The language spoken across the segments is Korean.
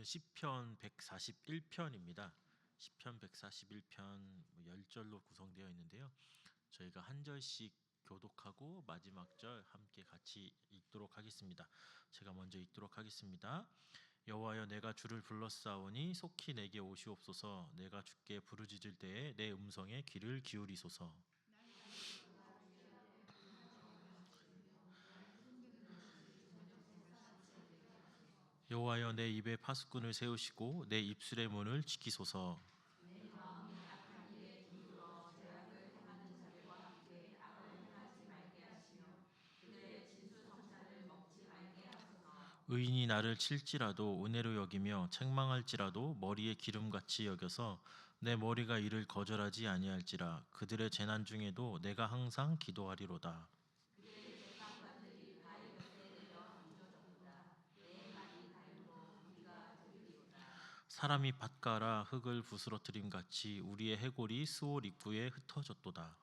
오늘은 시편 141편입니다. 시편 141편 10절로 구성되어 있는데요. 저희가 한 절씩 교독하고 마지막 절 함께 같이 읽도록 하겠습니다. 제가 먼저 읽도록 하겠습니다. 여호와여, 내가 주를 불렀사오니 속히 내게 오시옵소서. 내가 주께 부르짖을 때에 내 음성에 귀를 기울이소서. 여호와여, 내 입에 파수꾼을 세우시고 내 입술의 문을 지키소서. 의인이 나를 칠지라도 은혜로 여기며 책망할지라도 머리에 기름같이 여겨서 내 머리가 이를 거절하지 아니할지라. 그들의 재난 중에도 내가 항상 기도하리로다. 사람이 밭가라 흙을 부스러뜨림 같이 우리의 해골이 스올 입구에 흩어졌도다.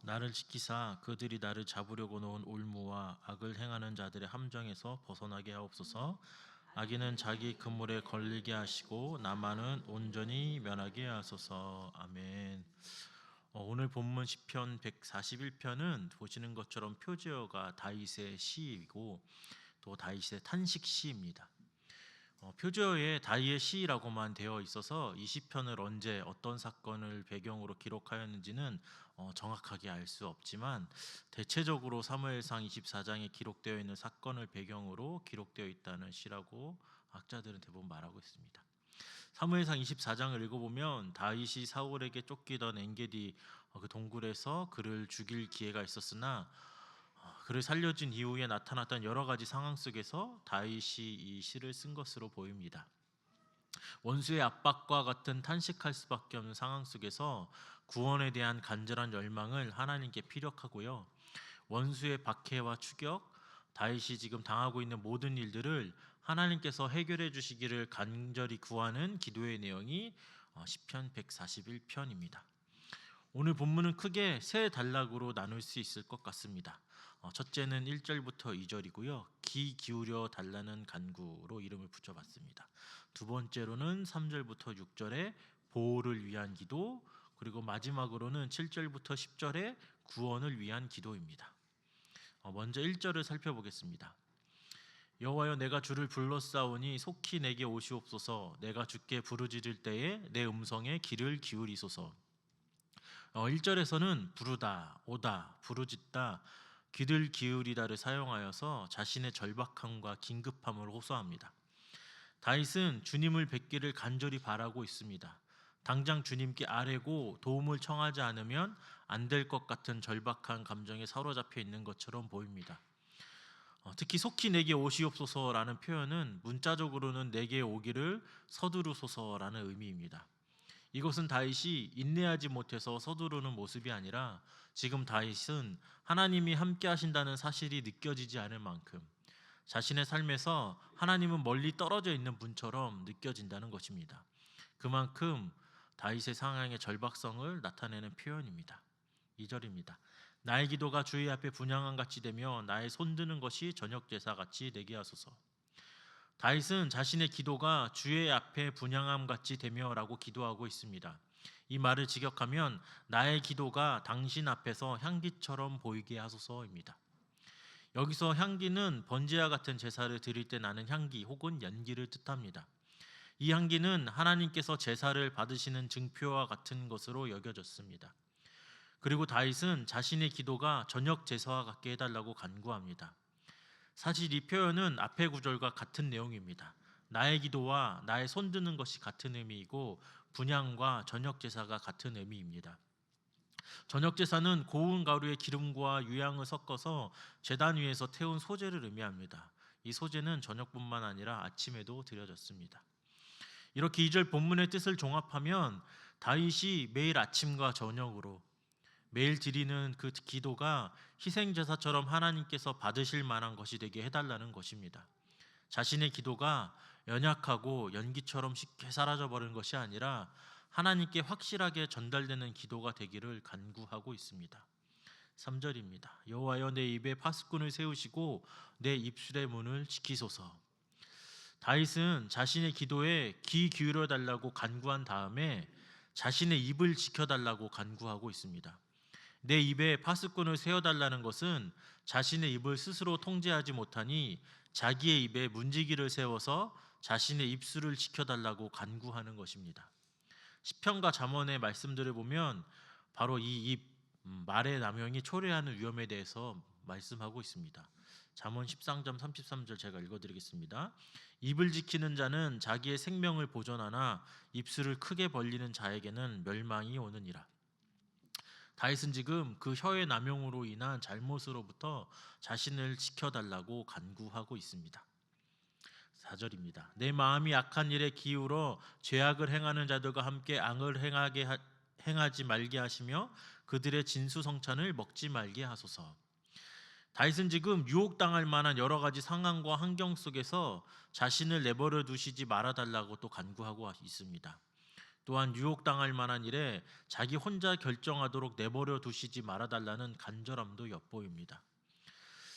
나를 지키사 그들이 나를 잡으려고 놓은 올무와 악을 행하는 자들의 함정에서 벗어나게 하옵소서. 악인은 자기 그물에 걸리게 하시고 나만은 온전히 면하게 하소서. 아멘. 오늘 본문 시편 141편은 보시는 것처럼 표제어가 다윗의 시이고 또 다윗의 탄식 시입니다. 표제어에 다윗의 시라고만 되어 있어서 이 시편을 언제 어떤 사건을 배경으로 기록하였는지는 정확하게 알 수 없지만 대체적으로 사무엘상 24장에 기록되어 있는 사건을 배경으로 기록되어 있다는 시라고 학자들은 대부분 말하고 있습니다. 사무엘상 24장을 읽어보면 다윗이 사울에게 쫓기던 엔게디 그 동굴에서 그를 죽일 기회가 있었으나 그를 살려준 이후에 나타났던 여러 가지 상황 속에서 다윗이 이 시를 쓴 것으로 보입니다. 원수의 압박과 같은 탄식할 수밖에 없는 상황 속에서 구원에 대한 간절한 열망을 하나님께 피력하고요. 원수의 박해와 추격, 다윗이 지금 당하고 있는 모든 일들을 하나님께서 해결해 주시기를 간절히 구하는 기도의 내용이 시편 141편입니다. 오늘 본문은 크게 세 단락으로 나눌 수 있을 것 같습니다. 첫째는 1절부터 2절이고요. 귀 기울여 달라는 간구로 이름을 붙여봤습니다. 두 번째로는 3절부터 6절에 보호를 위한 기도, 그리고 마지막으로는 7절부터 10절에 구원을 위한 기도입니다. 먼저 1절을 살펴보겠습니다. 여호와여, 내가 주를 불렀사오니 속히 내게 오시옵소서. 내가 주께 부르짖을 때에 내 음성에 귀를 기울이소서. 1절에서는 부르다, 오다, 부르짖다, 귀를 기울이다를 사용하여서 자신의 절박함과 긴급함을 호소합니다. 다윗은 주님을 뵙기를 간절히 바라고 있습니다. 당장 주님께 아뢰고 도움을 청하지 않으면 안 될 것 같은 절박한 감정에 사로잡혀 있는 것처럼 보입니다. 특히 속히 내게 오시옵소서라는 표현은 문자적으로는 내게 오기를 서두르소서라는 의미입니다. 이것은 다윗이 인내하지 못해서 서두르는 모습이 아니라 지금 다윗은 하나님이 함께 하신다는 사실이 느껴지지 않을 만큼 자신의 삶에서 하나님은 멀리 떨어져 있는 분처럼 느껴진다는 것입니다. 그만큼 다윗의 상황의 절박성을 나타내는 표현입니다. 2절입니다. 나의 기도가 주의 앞에 분향함 같이 되며 나의 손드는 것이 저녁 제사 같이 되게 하소서. 다윗은 자신의 기도가 주의 앞에 분향함 같이 되며라고 기도하고 있습니다. 이 말을 직역하면 나의 기도가 당신 앞에서 향기처럼 보이게 하소서입니다. 여기서 향기는 번제와 같은 제사를 드릴 때 나는 향기 혹은 연기를 뜻합니다. 이 향기는 하나님께서 제사를 받으시는 증표와 같은 것으로 여겨졌습니다. 그리고 다윗은 자신의 기도가 저녁 제사와 같게 해달라고 간구합니다. 사실 이 표현은 앞의 구절과 같은 내용입니다. 나의 기도와 나의 손드는 것이 같은 의미이고 분향과 저녁 제사가 같은 의미입니다. 저녁 제사는 고운 가루에 기름과 유향을 섞어서 제단 위에서 태운 소제를 의미합니다. 이 소제는 저녁뿐만 아니라 아침에도 드려졌습니다. 이렇게 2절 본문의 뜻을 종합하면 다윗이 매일 아침과 저녁으로 매일 드리는 그 기도가 희생제사처럼 하나님께서 받으실 만한 것이 되게 해달라는 것입니다. 자신의 기도가 연약하고 연기처럼 쉽게 사라져버리는 것이 아니라 하나님께 확실하게 전달되는 기도가 되기를 간구하고 있습니다. 3절입니다. 여호와여 내 입에 파수꾼을 세우시고 내 입술의 문을 지키소서. 다윗은 자신의 기도에 귀 기울여 달라고 간구한 다음에 자신의 입을 지켜 달라고 간구하고 있습니다. 내 입에 파수꾼을 세워 달라는 것은 자신의 입을 스스로 통제하지 못하니 자기의 입에 문지기를 세워서 자신의 입술을 지켜 달라고 간구하는 것입니다. 시편과 잠언의 말씀들을 보면 바로 이 입, 말의 남용이 초래하는 위험에 대해서 말씀하고 있습니다. 잠언 13장 33절 제가 읽어드리겠습니다. 입을 지키는 자는 자기의 생명을 보존하나 입술을 크게 벌리는 자에게는 멸망이 오느니라. 다윗은 지금 그 혀의 남용으로 인한 잘못으로부터 자신을 지켜달라고 간구하고 있습니다. 4절입니다. 내 마음이 악한 일에 기울어 죄악을 행하는 자들과 함께 악을 행하지 말게 하시며 그들의 진수성찬을 먹지 말게 하소서. 다윗은 지금 유혹당할 만한 여러 가지 상황과 환경 속에서 자신을 내버려 두시지 말아달라고 또 간구하고 있습니다. 또한 유혹당할 만한 일에 자기 혼자 결정하도록 내버려 두시지 말아달라는 간절함도 엿보입니다.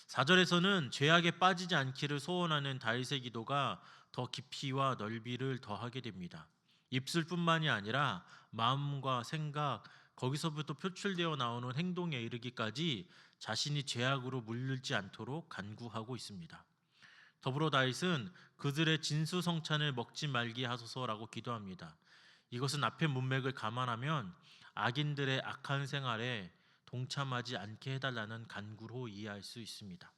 4절에서는 죄악에 빠지지 않기를 소원하는 다윗의 기도가 더 깊이와 넓이를 더하게 됩니다. 입술뿐만이 아니라 마음과 생각, 거기서부터 표출되어 나오는 행동에 이르기까지 자신이 죄악으로 물들지 않도록 간구하고 있습니다. 더불어 다윗은 그들의 진수성찬을 먹지 말게 하소서라고 기도합니다. 이것은 앞의 문맥을 감안하면 악인들의 악한 생활에 동참하지 않게 해달라는 간구로 이해할 수 있습니다.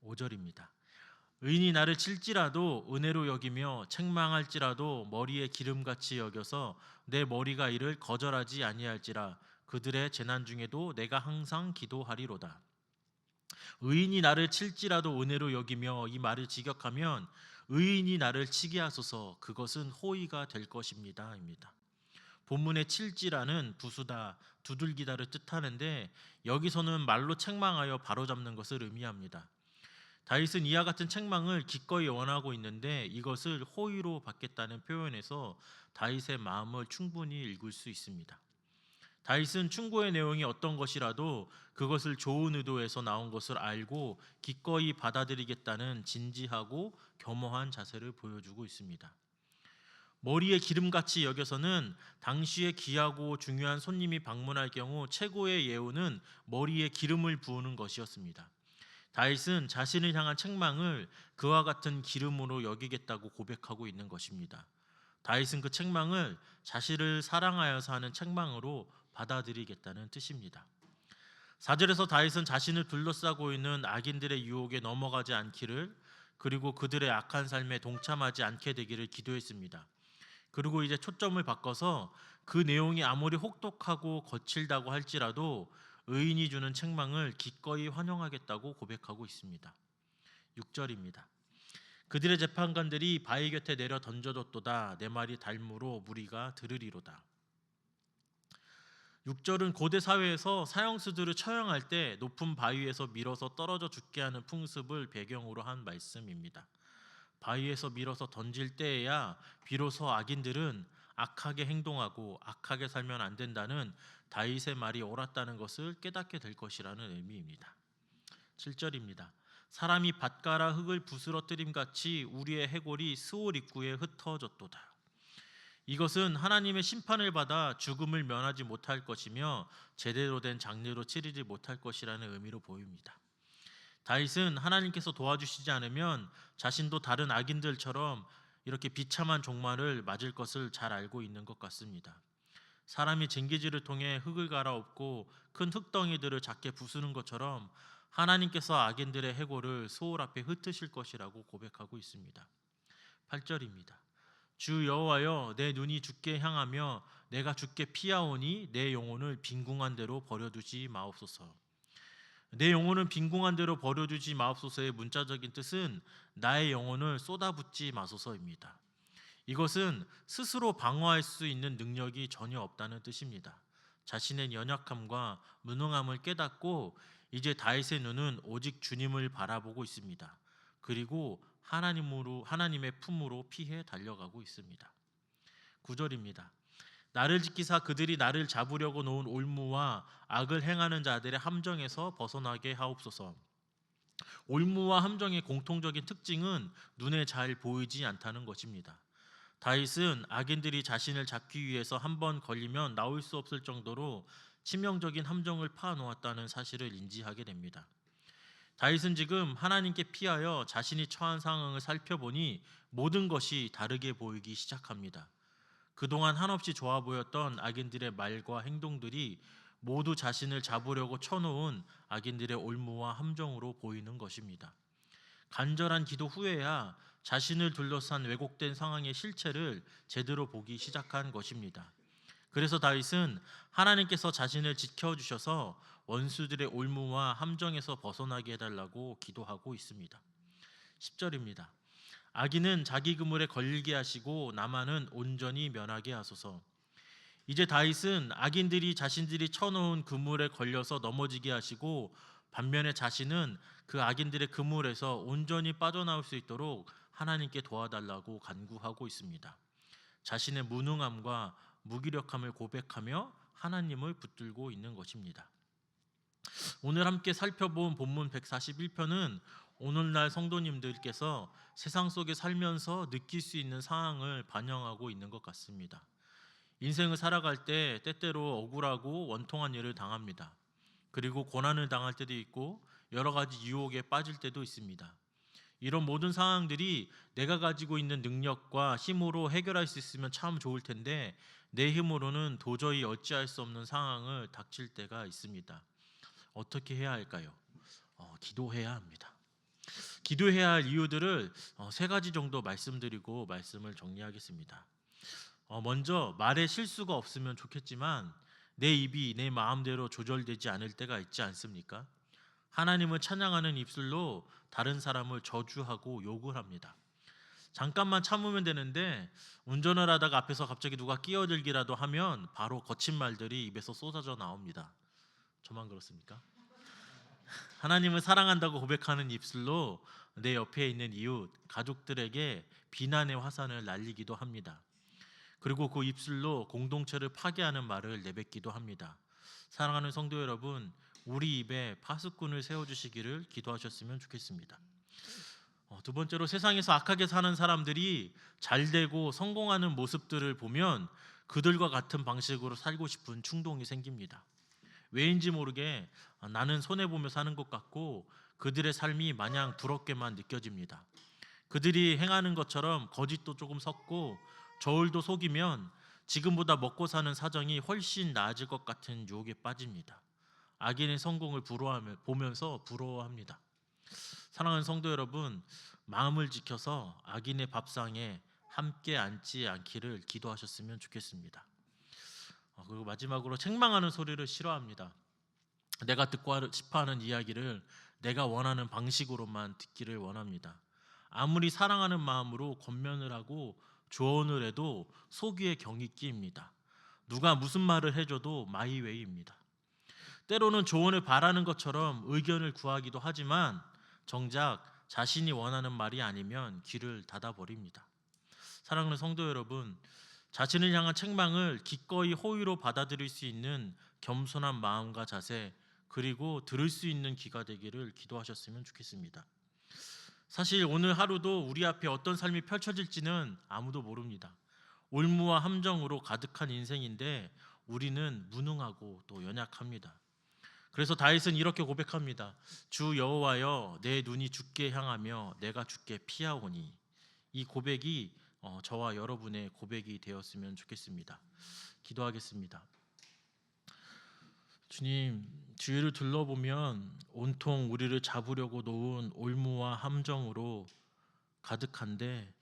5절입니다. 의인이 나를 칠지라도 은혜로 여기며 책망할지라도 머리에 기름같이 여겨서 내 머리가 이를 거절하지 아니할지라. 그들의 재난 중에도 내가 항상 기도하리로다. 의인이 나를 칠지라도 은혜로 여기며, 이 말을 직역하면 의인이 나를 치게 하소서, 그것은 호의가 될 것입니다 입니다. 본문의 칠지라는 부수다, 두들기다를 뜻하는데 여기서는 말로 책망하여 바로잡는 것을 의미합니다. 다윗은 이와 같은 책망을 기꺼이 원하고 있는데 이것을 호의로 받겠다는 표현에서 다윗의 마음을 충분히 읽을 수 있습니다. 다윗은 충고의 내용이 어떤 것이라도 그것을 좋은 의도에서 나온 것을 알고 기꺼이 받아들이겠다는 진지하고 겸허한 자세를 보여주고 있습니다. 머리에 기름같이 여겨서는 당시에 귀하고 중요한 손님이 방문할 경우 최고의 예우는 머리에 기름을 부으는 것이었습니다. 다윗은 자신을 향한 책망을 그와 같은 기름으로 여기겠다고 고백하고 있는 것입니다. 다윗은 그 책망을 자신을 사랑하여서 하는 책망으로 받아들이겠다는 뜻입니다. 4절에서 다윗은 자신을 둘러싸고 있는 악인들의 유혹에 넘어가지 않기를, 그리고 그들의 악한 삶에 동참하지 않게 되기를 기도했습니다. 그리고 이제 초점을 바꿔서 그 내용이 아무리 혹독하고 거칠다고 할지라도 의인이 주는 책망을 기꺼이 환영하겠다고 고백하고 있습니다. 6절입니다. 그들의 재판관들이 바위 곁에 내려 던져뒀도다. 내 말이 달무로 무리가 들으리로다. 6절은 고대 사회에서 사형수들을 처형할 때 높은 바위에서 밀어서 떨어져 죽게 하는 풍습을 배경으로 한 말씀입니다. 바위에서 밀어서 던질 때에야 비로소 악인들은 악하게 행동하고 악하게 살면 안 된다는 다윗의 말이 옳았다는 것을 깨닫게 될 것이라는 의미입니다. 7절입니다. 사람이 밭가라 흙을 부스러뜨림 같이 우리의 해골이 스올 입구에 흩어졌도다. 이것은 하나님의 심판을 받아 죽음을 면하지 못할 것이며 제대로 된 장례로 치르지 못할 것이라는 의미로 보입니다. 다윗은 하나님께서 도와주시지 않으면 자신도 다른 악인들처럼 이렇게 비참한 종말을 맞을 것을 잘 알고 있는 것 같습니다. 사람이 쟁기질을 통해 흙을 갈아엎고 큰 흙덩이들을 작게 부수는 것처럼 하나님께서 악인들의 해골을 소홀 앞에 흩으실 것이라고 고백하고 있습니다. 8절입니다. 주 여호와여, 내 눈이 주께 향하며 내가 주께 피하오니 내 영혼을 빈궁한 대로 버려두지 마옵소서. 내 영혼은 빈궁한 대로 버려두지 마옵소서의 문자적인 뜻은 나의 영혼을 쏟아붓지 마소서입니다. 이것은 스스로 방어할 수 있는 능력이 전혀 없다는 뜻입니다. 자신의 연약함과 무능함을 깨닫고 이제 다윗의 눈은 오직 주님을 바라보고 있습니다. 그리고 하나님의 품으로 피해 달려가고 있습니다. 9절입니다. 나를 지키사 그들이 나를 잡으려고 놓은 올무와 악을 행하는 자들의 함정에서 벗어나게 하옵소서. 올무와 함정의 공통적인 특징은 눈에 잘 보이지 않다는 것입니다. 다윗은 악인들이 자신을 잡기 위해서 한 번 걸리면 나올 수 없을 정도로 치명적인 함정을 파놓았다는 사실을 인지하게 됩니다. 다윗은 지금 하나님께 피하여 자신이 처한 상황을 살펴보니 모든 것이 다르게 보이기 시작합니다. 그동안 한없이 좋아 보였던 악인들의 말과 행동들이 모두 자신을 잡으려고 쳐놓은 악인들의 올무와 함정으로 보이는 것입니다. 간절한 기도 후에야 자신을 둘러싼 왜곡된 상황의 실체를 제대로 보기 시작한 것입니다. 그래서 다윗은 하나님께서 자신을 지켜주셔서 원수들의 올무와 함정에서 벗어나게 해달라고 기도하고 있습니다. 10절입니다. 악인은 자기 그물에 걸리게 하시고 나만은 온전히 면하게 하소서. 이제 다윗은 악인들이 자신들이 쳐놓은 그물에 걸려서 넘어지게 하시고 반면에 자신은 그 악인들의 그물에서 온전히 빠져나올 수 있도록 하나님께 도와달라고 간구하고 있습니다. 자신의 무능함과 무기력함을 고백하며 하나님을 붙들고 있는 것입니다. 오늘 함께 살펴본 본문 141편은 오늘날 성도님들께서 세상 속에 살면서 느낄 수 있는 상황을 반영하고 있는 것 같습니다. 인생을 살아갈 때 때때로 억울하고 원통한 일을 당합니다. 그리고 고난을 당할 때도 있고 여러 가지 유혹에 빠질 때도 있습니다. 이런 모든 상황들이 내가 가지고 있는 능력과 힘으로 해결할 수 있으면 참 좋을 텐데 내 힘으로는 도저히 어찌할 수 없는 상황을 닥칠 때가 있습니다. 어떻게 해야 할까요? 기도해야 합니다. 기도해야 할 이유들을 세 가지 정도 말씀드리고 말씀을 정리하겠습니다. 먼저 말에 실수가 없으면 좋겠지만 내 입이 내 마음대로 조절되지 않을 때가 있지 않습니까? 하나님을 찬양하는 입술로 다른 사람을 저주하고 욕을 합니다. 잠깐만 참으면 되는데 운전을 하다가 앞에서 갑자기 누가 끼어들기라도 하면 바로 거친 말들이 입에서 쏟아져 나옵니다. 저만 그렇습니까? 하나님을 사랑한다고 고백하는 입술로 내 옆에 있는 이웃, 가족들에게 비난의 화산을 날리기도 합니다. 그리고 그 입술로 공동체를 파괴하는 말을 내뱉기도 합니다. 사랑하는 성도 여러분, 우리 입에 파수꾼을 세워주시기를 기도하셨으면 좋겠습니다. 두 번째로 세상에서 악하게 사는 사람들이 잘되고 성공하는 모습들을 보면 그들과 같은 방식으로 살고 싶은 충동이 생깁니다. 왜인지 모르게 나는 손해보며 사는 것 같고 그들의 삶이 마냥 부럽게만 느껴집니다. 그들이 행하는 것처럼 거짓도 조금 섞고 저울도 속이면 지금보다 먹고 사는 사정이 훨씬 나아질 것 같은 유혹에 빠집니다. 악인의 성공을 보면서 부러워합니다. 사랑하는 성도 여러분, 마음을 지켜서 악인의 밥상에 함께 앉지 않기를 기도하셨으면 좋겠습니다. 그리고 마지막으로 책망하는 소리를 싫어합니다. 내가 듣고 싶어하는 이야기를 내가 원하는 방식으로만 듣기를 원합니다. 아무리 사랑하는 마음으로 권면을 하고 조언을 해도 속위에 경이 끼입니다. 누가 무슨 말을 해줘도 마이웨이입니다. 때로는 조언을 바라는 것처럼 의견을 구하기도 하지만 정작 자신이 원하는 말이 아니면 귀를 닫아버립니다. 사랑하는 성도 여러분, 자신을 향한 책망을 기꺼이 호의로 받아들일 수 있는 겸손한 마음과 자세, 그리고 들을 수 있는 귀가 되기를 기도하셨으면 좋겠습니다. 사실 오늘 하루도 우리 앞에 어떤 삶이 펼쳐질지는 아무도 모릅니다. 올무와 함정으로 가득한 인생인데 우리는 무능하고 또 연약합니다. 그래서 다윗은 이렇게 고백합니다. 주 여호와여, 내 눈이 주께 향하며 내가 주께 피하오니. 이 고백이 저와 여러분의 고백이 되었으면 좋겠습니다. 기도하겠습니다. 주님, 주위를 둘러보면 온통 우리를 잡으려고 놓은 올무와 함정으로 가득한데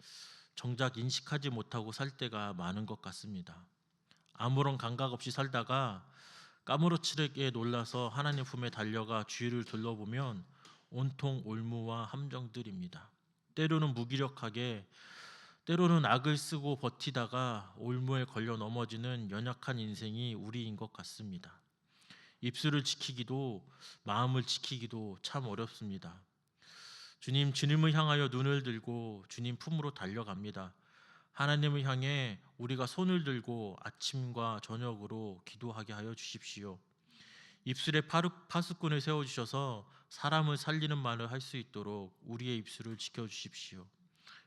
정작 인식하지 못하고 살 때가 많은 것 같습니다. 아무런 감각 없이 살다가 까무러치게 놀라서 하나님 품에 달려가 주위를 둘러보면 온통 올무와 함정들입니다. 때로는 무기력하게, 때로는 악을 쓰고 버티다가 올무에 걸려 넘어지는 연약한 인생이 우리인 것 같습니다. 입술을 지키기도 마음을 지키기도 참 어렵습니다. 주님, 주님을 향하여 눈을 들고 주님 품으로 달려갑니다. 하나님을 향해 우리가 손을 들고 아침과 저녁으로 기도하게 하여 주십시오. 입술에 파수꾼을 세워주셔서 사람을 살리는 말을 할 수 있도록 우리의 입술을 지켜주십시오.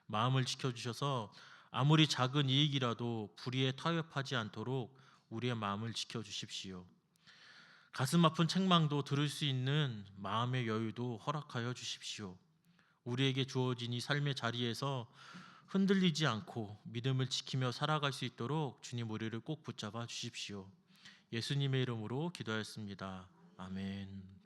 마음을 지켜주셔서 아무리 작은 이익이라도 불의에 타협하지 않도록 우리의 마음을 지켜주십시오. 가슴 아픈 책망도 들을 수 있는 마음의 여유도 허락하여 주십시오. 우리에게 주어진 이 삶의 자리에서 흔들리지 않고 믿음을 지키며 살아갈 수 있도록 주님 우리를 꼭 붙잡아 주십시오. 예수님의 이름으로 기도하였습니다. 아멘.